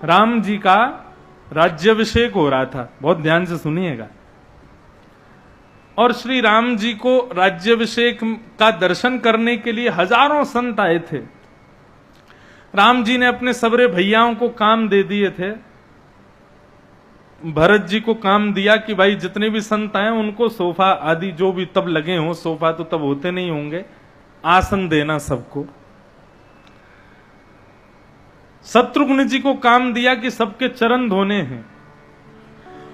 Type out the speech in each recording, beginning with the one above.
राम जी का राज्याभिषेक हो रहा था, बहुत ध्यान से सुनिएगा। और श्री राम जी को राज्याभिषेक का दर्शन करने के लिए हजारों संत आए थे। राम जी ने अपने सबरे भैयाओं को काम दे दिए थे। भरत जी को काम दिया कि भाई जितने भी संत आए उनको सोफा आदि जो भी तब लगे हों, सोफा तो तब होते नहीं होंगे, आसन देना सबको। शत्रुघ्न जी को काम दिया कि सबके चरण धोने हैं,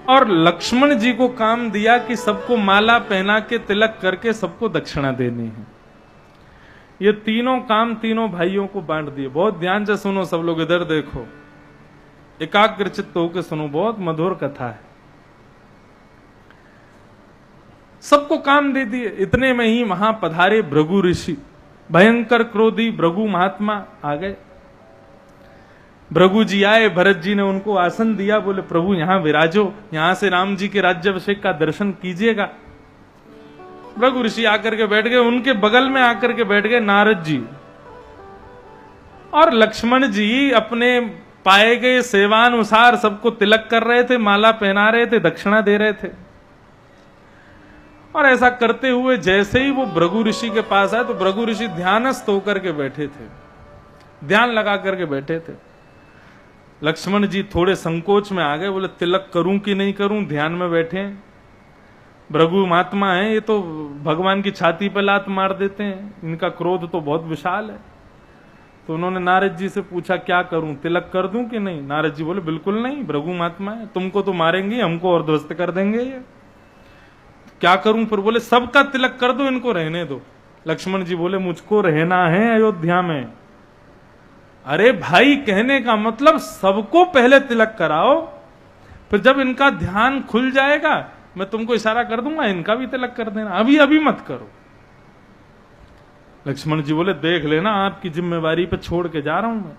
और लक्ष्मण जी को काम दिया कि सबको माला पहना के तिलक करके सबको दक्षिणा देनी है। ये तीनों काम तीनों भाइयों को बांट दिए। बहुत ध्यान से सुनो सब लोग, इधर देखो, एकाग्रचित्त होकर सुनो, बहुत मधुर कथा है। सबको काम दे दिए। इतने में ही वहां पधारे भृगु ऋषि, भयंकर क्रोधी भृगु महात्मा आ गए। भृगु जी आए, भरत जी ने उनको आसन दिया, बोले प्रभु यहां विराजो, यहां से राम जी के राज्याभिषेक का दर्शन कीजिएगा। भृगु ऋषि आकर के बैठ गए। उनके बगल में आकर के बैठ गए नारद जी, और लक्ष्मण जी अपने पाए गए सेवानुसार सबको तिलक कर रहे थे, माला पहना रहे थे, दक्षिणा दे रहे थे। और ऐसा करते हुए जैसे ही वो भृगु ऋषि के पास आए तो भृगु ऋषि ध्यानस्थ होकर के बैठे थे, ध्यान लगा करके बैठे थे। लक्ष्मण जी थोड़े संकोच में आ गए, बोले तिलक करूं कि नहीं करूं, ध्यान में बैठे। भृगु महात्मा है, ये तो भगवान की छाती पर लात मार देते हैं, इनका क्रोध तो बहुत विशाल है। तो उन्होंने नारद जी से पूछा क्या करूं, तिलक कर दूं कि नहीं। नारद जी बोले बिल्कुल नहीं, भृगु महात्मा है, तुमको तो मारेंगे, हमको और ध्वस्त कर देंगे ये, क्या करूं फिर। बोले सबका तिलक कर दो, इनको रहने दो। लक्ष्मण जी बोले मुझको रहना है अयोध्या में। अरे भाई, कहने का मतलब सबको पहले तिलक कराओ, फिर जब इनका ध्यान खुल जाएगा मैं तुमको इशारा कर दूंगा, इनका भी तिलक कर देना, अभी अभी मत करो। लक्ष्मण जी बोले देख लेना, आपकी जिम्मेवारी पे छोड़ के जा रहा हूं मैं।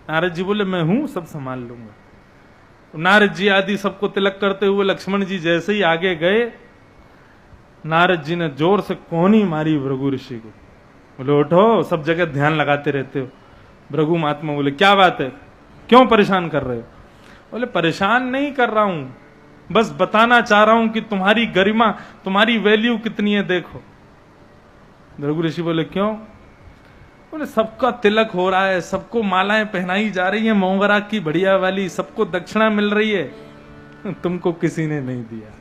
नारद जी बोले मैं हूं, सब संभाल लूंगा। नारद जी आदि सबको तिलक करते हुए लक्ष्मण जी जैसे ही आगे गए, नारद जी ने जोर से कोहनी मारी भृगु ऋषि को। बोले उठो, सब जगह ध्यान लगाते रहते हो। भृगु महात्मा बोले क्या बात है, क्यों परेशान कर रहे हो। बोले परेशान नहीं कर रहा हूं, बस बताना चाह रहा हूं कि तुम्हारी गरिमा, तुम्हारी वैल्यू कितनी है देखो। भृगु ऋषि बोले क्यों। बोले सबका तिलक हो रहा है, सबको मालाएं पहनाई जा रही है मोंगरा की बढ़िया वाली, सबको दक्षिणा मिल रही है, तुमको किसी ने नहीं दिया।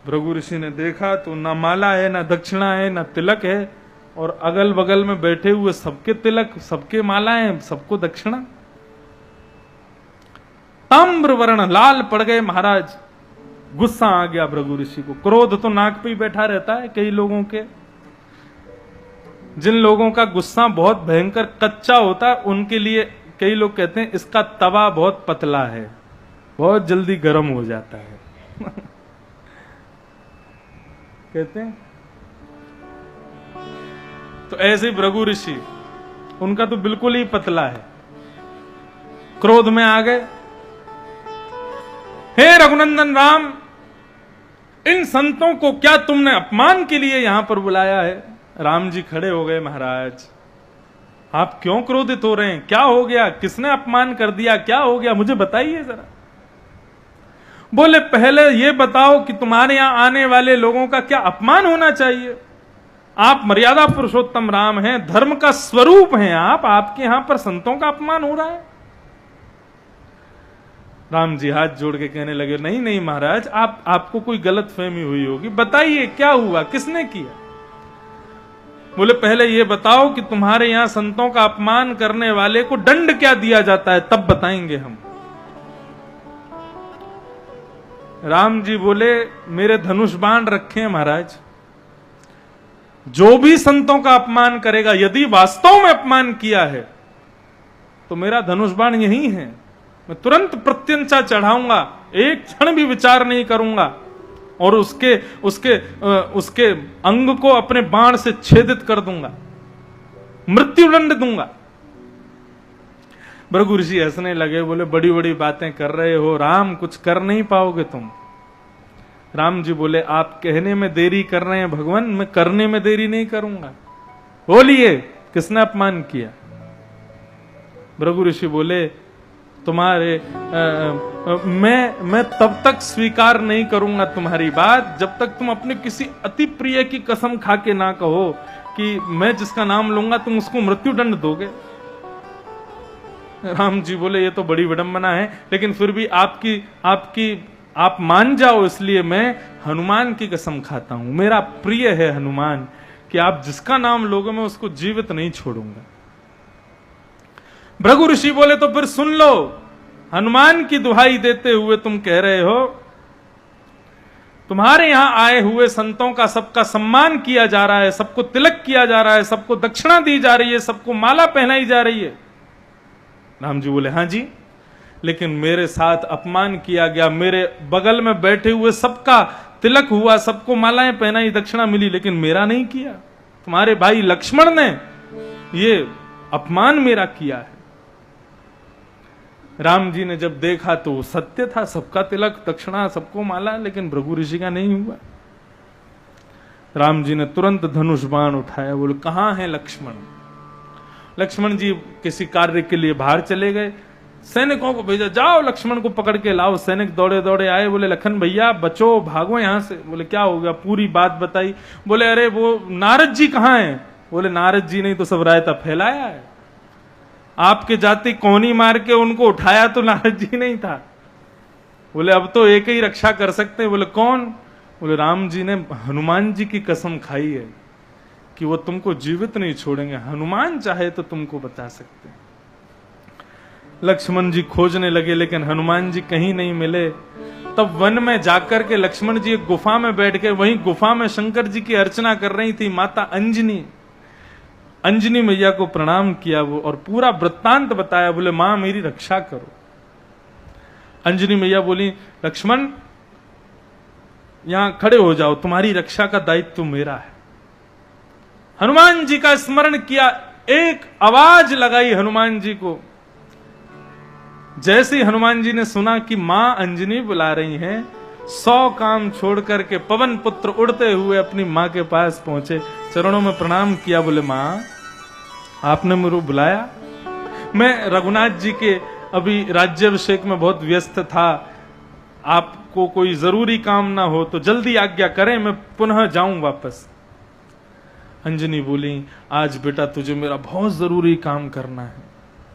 भृगु ऋषि ने देखा तो ना माला है, ना दक्षिणा है, ना तिलक है, और अगल बगल में बैठे हुए सबके तिलक, सबके मालाएं, सबको दक्षिणा। ताम्र वर्ण लाल पड़ गए महाराज। गुस्सा आ गया भृगु ऋषि को। क्रोध तो नाक पे ही बैठा रहता है कई लोगों के। जिन लोगों का गुस्सा बहुत भयंकर कच्चा होता है उनके लिए कई लोग कहते हैं इसका तवा बहुत पतला है, बहुत जल्दी गर्म हो जाता है कहते हैं। तो ऐसे भृगु ऋषि, उनका तो बिल्कुल ही पतला है। क्रोध में आ गए, हे रघुनंदन राम, इन संतों को क्या तुमने अपमान के लिए यहां पर बुलाया है। राम जी खड़े हो गए, महाराज आप क्यों क्रोधित हो रहे हैं, क्या हो गया, किसने अपमान कर दिया, क्या हो गया, मुझे बताइए जरा। बोले पहले ये बताओ कि तुम्हारे यहां आने वाले लोगों का क्या अपमान होना चाहिए। आप मर्यादा पुरुषोत्तम राम हैं, धर्म का स्वरूप हैं आप, आपके यहां पर संतों का अपमान हो रहा है। राम जी हाथ जोड़ के कहने लगे नहीं नहीं महाराज, आपको कोई गलत फहमी हुई होगी, बताइए क्या हुआ, किसने किया। बोले पहले ये बताओ कि तुम्हारे यहां संतों का अपमान करने वाले को दंड क्या दिया जाता है, तब बताएंगे हम। राम जी बोले मेरे धनुष बाण रखे हैं महाराज, जो भी संतों का अपमान करेगा, यदि वास्तव में अपमान किया है तो मेरा धनुष बाण यही है, मैं तुरंत प्रत्यंचा चढ़ाऊंगा, एक क्षण भी विचार नहीं करूंगा, और उसके अंग को अपने बाण से छेदित कर दूंगा, मृत्युदंड दूंगा। भृगु ऋषि हंसने लगे, बोले बड़ी बड़ी बातें कर रहे हो राम, कुछ कर नहीं पाओगे तुम। राम जी बोले आप कहने में देरी कर रहे हैं भगवान, मैं करने में देरी नहीं करूंगा। बोलिए किसने अपमान किया। भृगु ऋषि बोले तुम्हारे मैं तब तक स्वीकार नहीं करूंगा तुम्हारी बात जब तक तुम अपने किसी अति प्रिय की कसम खा के ना कहो कि मैं जिसका नाम लूंगा तुम उसको मृत्युदंड दोगे। राम जी बोले ये तो बड़ी विडंबना है, लेकिन फिर भी आप मान जाओ इसलिए मैं हनुमान की कसम खाता हूं, मेरा प्रिय है हनुमान, कि आप जिसका नाम लोगे मैं उसको जीवित नहीं छोड़ूंगा। भृगु ऋषि बोले तो फिर सुन लो, हनुमान की दुहाई देते हुए तुम कह रहे हो तुम्हारे यहां आए हुए संतों का सबका सम्मान किया जा रहा है, सबको तिलक किया जा रहा है, सबको दक्षिणा दी जा रही है, सबको माला पहनाई जा रही है। राम जी बोले हां जी, लेकिन मेरे साथ अपमान किया गया, मेरे बगल में बैठे हुए सबका तिलक हुआ, सबको मालाएं पहनाई, दक्षिणा मिली, लेकिन मेरा नहीं किया। तुम्हारे भाई लक्ष्मण ने ये अपमान मेरा किया है। राम जी ने जब देखा तो सत्य था, सबका तिलक दक्षिणा सबको माला, लेकिन भृगु ऋषि का नहीं हुआ। राम जी ने तुरंत धनुष बाण उठाया, बोले कहां है लक्ष्मण। लक्ष्मण जी किसी कार्य के लिए बाहर चले गए, सैनिकों को भेजा, जाओ लक्ष्मण को पकड़ के लाओ। सैनिक दौड़े दौड़े आए, बोले लखन भैया बचो, भागो यहां से। बोले क्या हो गया, पूरी बात बताई। बोले अरे वो नारद जी कहां हैं। बोले नारद जी नहीं तो सब रायता फैलाया है, आपके जाति कोनी मार के उनको उठाया तो नारद जी नहीं था। बोले अब तो एक ही रक्षा कर सकते हैं। बोले कौन। बोले राम जी ने हनुमान जी की कसम खाई है कि वो तुमको जीवित नहीं छोड़ेंगे, हनुमान चाहे तो तुमको बचा सकते हैं। लक्ष्मण जी खोजने लगे, लेकिन हनुमान जी कहीं नहीं मिले। तब वन में जाकर के लक्ष्मण जी एक गुफा में बैठ के, वहीं गुफा में शंकर जी की अर्चना कर रही थी माता अंजनी। अंजनी मैया को प्रणाम किया वो और पूरा वृत्तांत बताया। बोले मां मेरी रक्षा करो। अंजनी मैया बोली लक्ष्मण यहां खड़े हो जाओ, तुम्हारी रक्षा का दायित्व मेरा है। हनुमान जी का स्मरण किया, एक आवाज लगाई हनुमान जी को। जैसे हनुमान जी ने सुना कि मां अंजनी बुला रही हैं, 100 काम छोड़ करके पवन पुत्र उड़ते हुए अपनी मां के पास पहुंचे, चरणों में प्रणाम किया। बोले मां आपने मुझे बुलाया, मैं रघुनाथ जी के अभी राज्याभिषेक में बहुत व्यस्त था, आपको कोई जरूरी काम ना हो तो जल्दी आज्ञा करें, मैं पुनः जाऊं वापस। अंजनी बोली आज बेटा तुझे मेरा बहुत जरूरी काम करना है।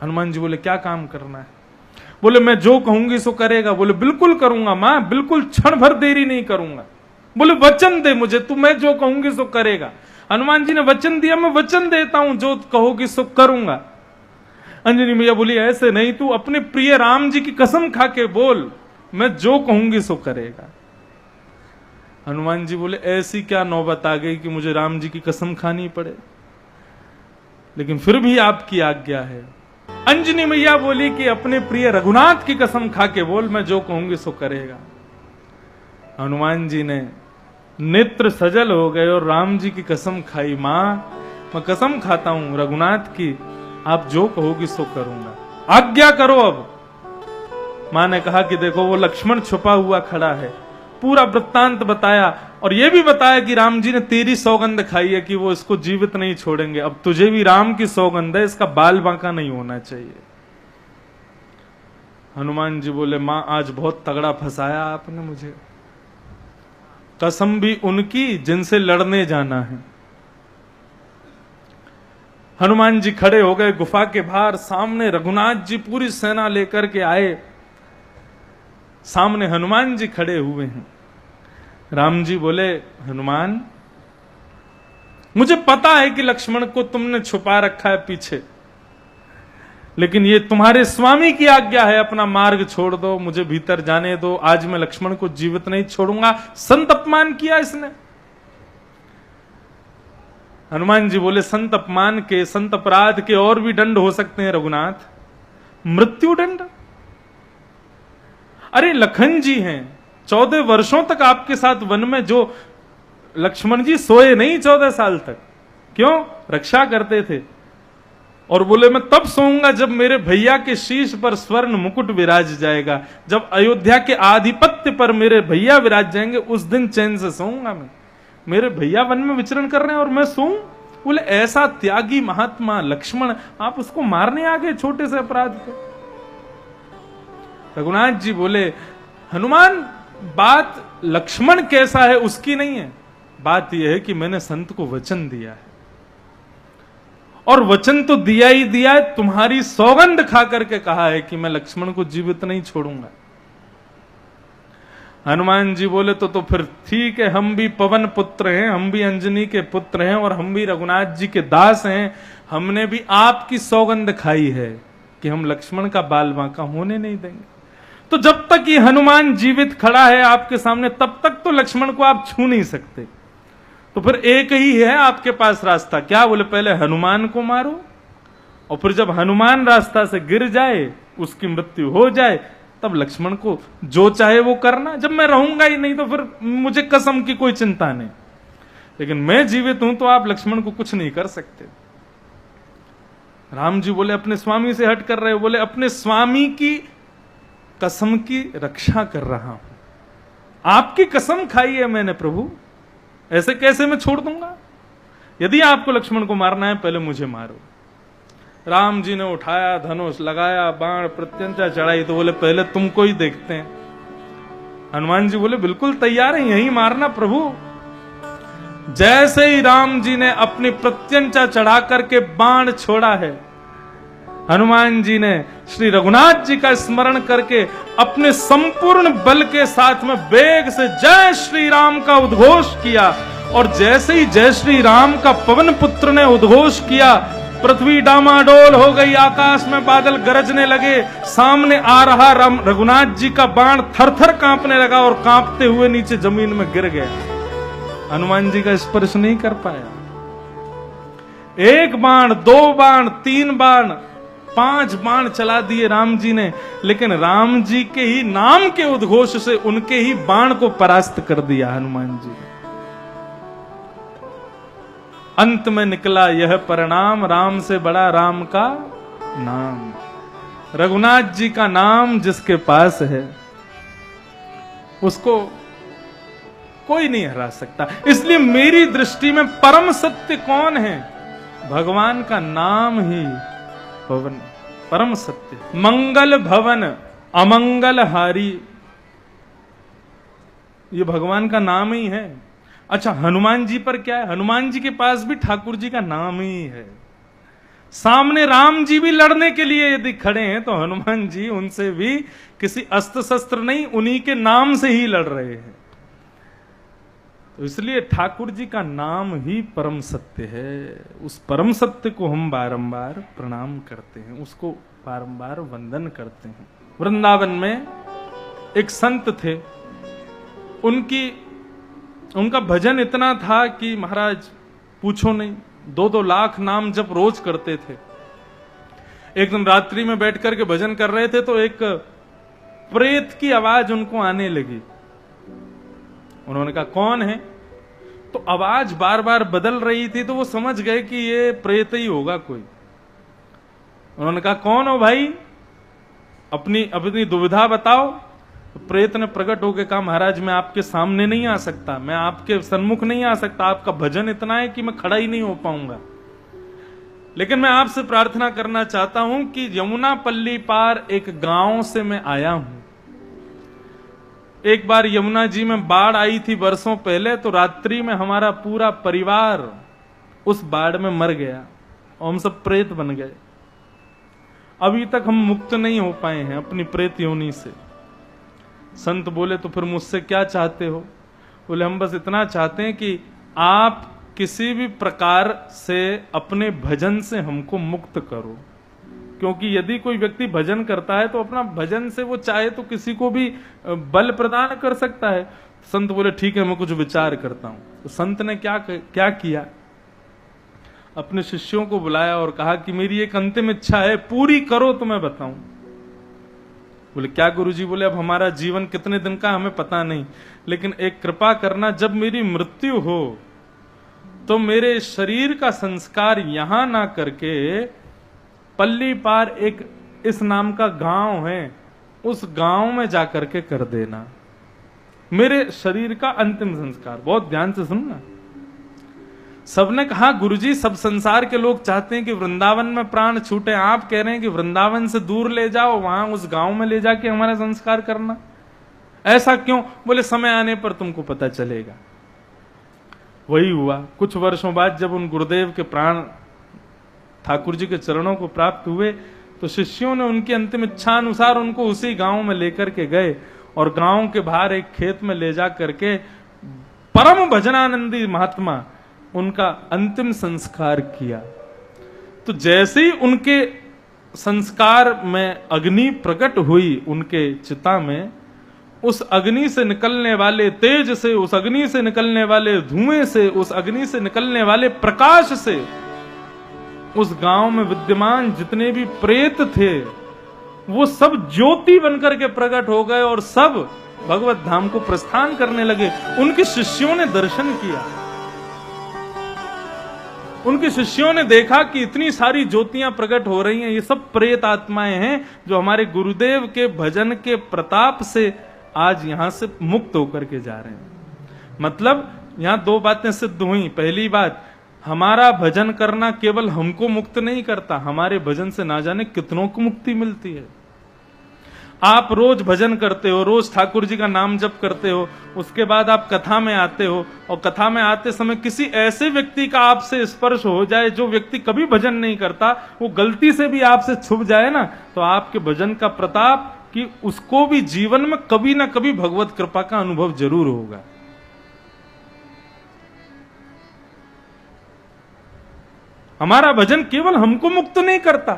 हनुमान जी बोले क्या काम करना है। बोले मैं जो कहूंगी सो करेगा। बोले बिल्कुल करूंगा मां, बिल्कुल क्षण भर देरी नहीं करूंगा। बोले वचन दे मुझे, तू मैं जो कहूंगी सो करेगा। हनुमान जी ने वचन दिया, मैं वचन देता हूं जो कहोगी सो करूंगा। अंजनी मैया बोली ऐसे नहीं, तू अपने प्रिय राम जी की कसम खा के बोल, मैं जो कहूंगी सो करेगा। हनुमान जी बोले ऐसी क्या नौबत आ गई कि मुझे राम जी की कसम खानी पड़े, लेकिन फिर भी आपकी आज्ञा है। अंजनी मैया बोली कि अपने प्रिय रघुनाथ की कसम खा के बोल, मैं जो कहूंगी सो करेगा। हनुमान जी ने नेत्र सजल हो गए और राम जी की कसम खाई। मां मैं कसम खाता हूं रघुनाथ की, आप जो कहोगी सो करूंगा, आज्ञा करो अब। मां ने कहा कि देखो वो लक्ष्मण छुपा हुआ खड़ा है। पूरा वृत्तांत बताया और यह भी बताया कि राम जी ने तेरी सौगंध खाई है कि वो इसको जीवित नहीं छोड़ेंगे, अब तुझे भी राम की सौगंध है, इसका बाल बांका नहीं होना चाहिए। हनुमान जी बोले मां आज बहुत तगड़ा फंसाया आपने मुझे, कसम भी उनकी जिनसे लड़ने जाना है। हनुमान जी खड़े हो गए गुफा के बाहर, सामने रघुनाथ जी पूरी सेना लेकर के आए, सामने हनुमान जी खड़े हुए हैं। राम जी बोले हनुमान मुझे पता है कि लक्ष्मण को तुमने छुपा रखा है पीछे, लेकिन ये तुम्हारे स्वामी की आज्ञा है, अपना मार्ग छोड़ दो, मुझे भीतर जाने दो, आज मैं लक्ष्मण को जीवित नहीं छोड़ूंगा। संत अपमान किया इसने। हनुमान जी बोले संत अपमान के, संत अपराध के और भी दंड हो सकते हैं रघुनाथ, मृत्यु दंड। अरे लखन जी हैं, 14 वर्षों तक आपके साथ वन में, जो लक्ष्मण जी सोए नहीं 14 साल तक, क्यों रक्षा करते थे। और बोले मैं तब सोऊंगा जब मेरे भैया के शीश पर स्वर्ण मुकुट विराज जाएगा, जब अयोध्या के आधिपत्य पर मेरे भैया विराज जाएंगे, उस दिन चैन से सोऊंगा मैं। मेरे भैया वन में विचरण कर रहे हैं और मैं सोऊं, बोले ऐसा त्यागी महात्मा लक्ष्मण, आप उसको मारने आ गए छोटे से अपराध पे। रघुनाथ जी बोले, हनुमान बात लक्ष्मण कैसा है उसकी नहीं है, बात यह है कि मैंने संत को वचन दिया है, और वचन तो दिया ही दिया है, तुम्हारी सौगंध खा करके कहा है कि मैं लक्ष्मण को जीवित नहीं छोड़ूंगा। हनुमान जी बोले तो फिर ठीक है, हम भी पवन पुत्र हैं, हम भी अंजनी के पुत्र हैं, और हम भी रघुनाथ जी के दास हैं, हमने भी आपकी सौगंध खाई है कि हम लक्ष्मण का बाल बांका होने नहीं देंगे। तो जब तक ये हनुमान जीवित खड़ा है आपके सामने, तब तक तो लक्ष्मण को आप छू नहीं सकते। तो फिर एक ही है आपके पास रास्ता, क्या? बोले पहले हनुमान को मारो, और फिर जब हनुमान रास्ता से गिर जाए, उसकी मृत्यु हो जाए, तब लक्ष्मण को जो चाहे वो करना। जब मैं रहूंगा ही नहीं तो फिर मुझे कसम की कोई चिंता नहीं, लेकिन मैं जीवित हूं तो आप लक्ष्मण को कुछ नहीं कर सकते। राम जी बोले, अपने स्वामी से हट कर रहे हो? बोले, अपने स्वामी की कसम की रक्षा कर रहा हूं, आपकी कसम खाई है मैंने प्रभु, ऐसे कैसे मैं छोड़ दूंगा? यदि आपको लक्ष्मण को मारना है पहले मुझे मारो। राम जी ने उठाया धनुष, लगाया बाण, प्रत्यंचा चढ़ाई, तो बोले पहले तुमको ही देखते हैं। हनुमान जी बोले, बिल्कुल तैयार है, यही मारना प्रभु। जैसे ही राम जी ने अपनी प्रत्यंचा चढ़ा करके बाण छोड़ा है, हनुमान जी ने श्री रघुनाथ जी का स्मरण करके अपने संपूर्ण बल के साथ में वेग से जय श्री राम का उद्घोष किया, और जैसे ही जय श्री राम का पवन पुत्र ने उद्घोष किया, पृथ्वी डामाडोल हो गई, आकाश में बादल गरजने लगे, सामने आ रहा राम रघुनाथ जी का बाण थरथर कांपने लगा, और कांपते हुए नीचे जमीन में गिर गया। हनुमान जी का स्पर्श नहीं कर पाया। एक बाण, दो बाण, तीन बाण, 5 बाण चला दिए राम जी ने, लेकिन राम जी के ही नाम के उद्घोष से उनके ही बाण को परास्त कर दिया हनुमान जी। अंत में निकला यह परिणाम, राम से बड़ा राम का नाम। रघुनाथ जी का नाम जिसके पास है उसको कोई नहीं हरा सकता। इसलिए मेरी दृष्टि में परम सत्य कौन है? भगवान का नाम ही पवन परम सत्य। मंगल भवन अमंगल हारी, ये भगवान का नाम ही है। अच्छा, हनुमान जी पर क्या है? हनुमान जी के पास भी ठाकुर जी का नाम ही है। सामने राम जी भी लड़ने के लिए यदि खड़े हैं तो हनुमान जी उनसे भी किसी अस्त्र शस्त्र नहीं, उन्हीं के नाम से ही लड़ रहे हैं। तो इसलिए ठाकुर जी का नाम ही परम सत्य है। उस परम सत्य को हम बारंबार प्रणाम करते हैं, उसको बारंबार वंदन करते हैं। वृंदावन में एक संत थे, उनका भजन इतना था कि महाराज पूछो नहीं, 2-2 लाख नाम जप रोज करते थे। एक दिन रात्रि में बैठ करके भजन कर रहे थे तो एक प्रेत की आवाज उनको आने लगी। उन्होंने कहा कौन है? तो आवाज बार बार बदल रही थी, तो वो समझ गए कि ये प्रेत ही होगा कोई। उन्होंने कहा कौन हो भाई, अपनी दुविधा बताओ। प्रेत ने प्रकट होकर कहा महाराज मैं आपके सामने नहीं आ सकता, मैं आपके सन्मुख नहीं आ सकता, आपका भजन इतना है कि मैं खड़ा ही नहीं हो पाऊंगा। लेकिन मैं आपसे प्रार्थना करना चाहता हूं कि यमुना पल्ली पार एक गांव से मैं आया हूं। एक बार यमुना जी में बाढ़ आई थी वर्षों पहले, तो रात्रि में हमारा पूरा परिवार उस बाढ़ में मर गया और हम सब प्रेत बन गए। अभी तक हम मुक्त नहीं हो पाए हैं अपनी प्रेत योनि से। संत बोले तो फिर मुझसे क्या चाहते हो? बोले हम बस इतना चाहते हैं कि आप किसी भी प्रकार से अपने भजन से हमको मुक्त करो, क्योंकि यदि कोई व्यक्ति भजन करता है तो अपना भजन से वो चाहे तो किसी को भी बल प्रदान कर सकता है। संत बोले ठीक है मैं कुछ विचार करता हूं। तो संत ने क्या किया, अपने शिष्यों को बुलाया और कहा कि मेरी एक अंतिम इच्छा है, पूरी करो तो मैं बताऊं। बोले क्या गुरुजी? बोले अब हमारा जीवन कितने दिन का हमें पता नहीं, लेकिन एक कृपा करना, जब मेरी मृत्यु हो तो मेरे शरीर का संस्कार यहां ना करके पल्ली पार एक इस नाम का गांव है, उस गांव में जाकर के कर देना मेरे शरीर का अंतिम संस्कार। बहुत ध्यान से सुनना। सबने कहा गुरुजी सब संसार के लोग चाहते हैं कि वृंदावन में प्राण छूटे, आप कह रहे हैं कि वृंदावन से दूर ले जाओ, वहां उस गांव में ले जाके हमारा संस्कार करना, ऐसा क्यों? बोले समय आने पर तुमको पता चलेगा। वही हुआ। कुछ वर्षों बाद जब उन गुरुदेव के प्राण ठाकुर जी के चरणों को प्राप्त हुए तो शिष्यों ने उनकी अंतिम इच्छा अनुसार उनको उसी गांव में लेकर के गए और गांव के बाहर एक खेत में ले जा करके परम भजनानंदी महात्मा उनका अंतिम संस्कार किया। तो जैसे ही उनके संस्कार में अग्नि प्रकट हुई उनके चिता में, उस अग्नि से निकलने वाले तेज से, उस अग्नि से निकलने वाले धुएं से, उस अग्नि से निकलने वाले प्रकाश से उस गांव में विद्यमान जितने भी प्रेत थे वो सब ज्योति बनकर के प्रकट हो गए और सब भगवत धाम को प्रस्थान करने लगे। उनके शिष्यों ने दर्शन किया, उनके शिष्यों ने देखा कि इतनी सारी ज्योतियां प्रकट हो रही हैं, ये सब प्रेत आत्माएं हैं जो हमारे गुरुदेव के भजन के प्रताप से आज यहां से मुक्त होकर के जा रहे हैं। मतलब यहां दो बातें सिद्ध हुई। पहली बात, हमारा भजन करना केवल हमको मुक्त नहीं करता, हमारे भजन से ना जाने कितनों को मुक्ति मिलती है। आप रोज भजन करते हो, रोज ठाकुर जी का नाम जप करते हो, उसके बाद आप कथा में आते हो और कथा में आते समय किसी ऐसे व्यक्ति का आपसे स्पर्श हो जाए जो व्यक्ति कभी भजन नहीं करता, वो गलती से भी आपसे छुप जाए ना, तो आपके भजन का प्रताप कि उसको भी जीवन में कभी ना कभी भगवत कृपा का अनुभव जरूर होगा। हमारा भजन केवल हमको मुक्त नहीं करता,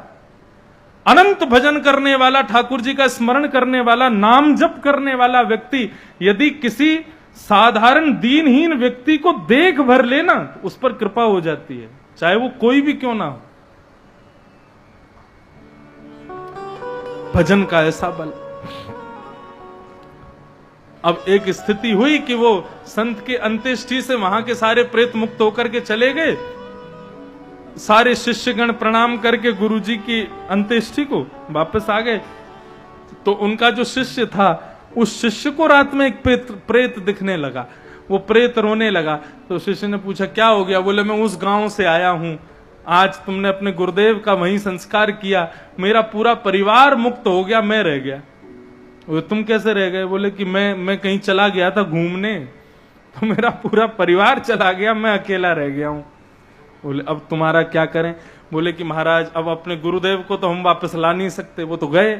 अनंत भजन करने वाला, ठाकुर जी का स्मरण करने वाला, नाम जप करने वाला व्यक्ति यदि किसी साधारण दीनहीन व्यक्ति को देख भर लेना तो उस पर कृपा हो जाती है, चाहे वो कोई भी क्यों ना हो। भजन का ऐसा बल। अब एक स्थिति हुई कि वो संत के अंत्येष्टि से वहां के सारे प्रेत मुक्त होकर के चले गए। सारे शिष्यगण प्रणाम करके गुरुजी की अंत्येष्टि को वापस आ गए। तो उनका जो शिष्य था, उस शिष्य को रात में एक प्रेत दिखने लगा। वो प्रेत रोने लगा। तो शिष्य ने पूछा क्या हो गया? बोले मैं उस गांव से आया हूं, आज तुमने अपने गुरुदेव का वहीं संस्कार किया, मेरा पूरा परिवार मुक्त हो गया, मैं रह गया। वो तुम कैसे रह गए? बोले कि मैं कहीं चला गया था घूमने, तो मेरा पूरा परिवार चला गया, मैं अकेला रह गया हूं। बोले अब तुम्हारा क्या करें? बोले कि महाराज अब अपने गुरुदेव को तो हम वापस ला नहीं सकते, वो तो गए,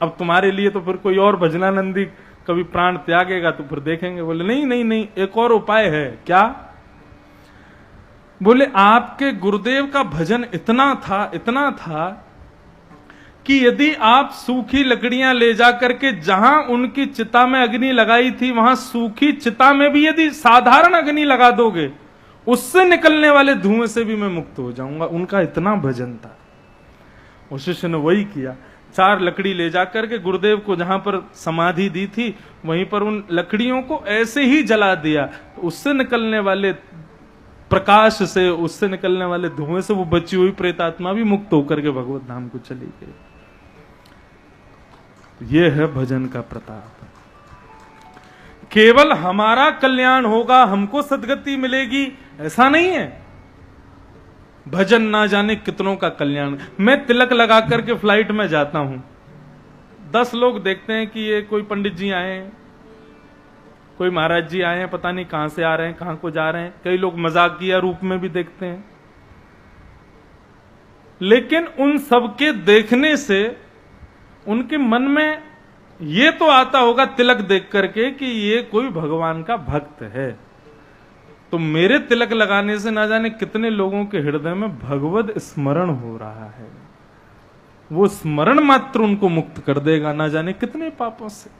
अब तुम्हारे लिए तो फिर कोई और भजनानंदी कभी प्राण त्यागेगा तो फिर देखेंगे। बोले नहीं नहीं नहीं, एक और उपाय है। क्या? बोले आपके गुरुदेव का भजन इतना था कि यदि आप सूखी लकड़ियां ले जाकर के जहां उनकी चिता में अग्नि लगाई थी वहां सूखी चिता में भी यदि साधारण अग्नि लगा दोगे, उससे निकलने वाले धुएं से भी मैं मुक्त हो जाऊंगा। उनका इतना भजन था। उस शिष्य ने वही किया। 4 लकड़ी ले जाकर के गुरुदेव को जहां पर समाधि दी थी वहीं पर उन लकड़ियों को ऐसे ही जला दिया, तो उससे निकलने वाले प्रकाश से, उससे निकलने वाले धुएं से वो बची हुई प्रेतात्मा भी मुक्त होकर के भगवत धाम को चली गई। ये है भजन का प्रताप। केवल हमारा कल्याण होगा, हमको सद्गति मिलेगी, ऐसा नहीं है। भजन ना जाने कितनों का कल्याण। मैं तिलक लगा करके फ्लाइट में जाता हूं, 10 लोग देखते हैं कि ये कोई पंडित जी आए हैं, कोई महाराज जी आए हैं, पता नहीं कहां से आ रहे हैं, कहां को जा रहे हैं। कई लोग मजाकिया रूप में भी देखते हैं। लेकिन उन सबके देखने से उनके मन में ये तो आता होगा तिलक देख करके कि ये कोई भगवान का भक्त है। तो मेरे तिलक लगाने से ना जाने कितने लोगों के हृदय में भगवत स्मरण हो रहा है। वो स्मरण मात्र उनको मुक्त कर देगा ना जाने कितने पापों से।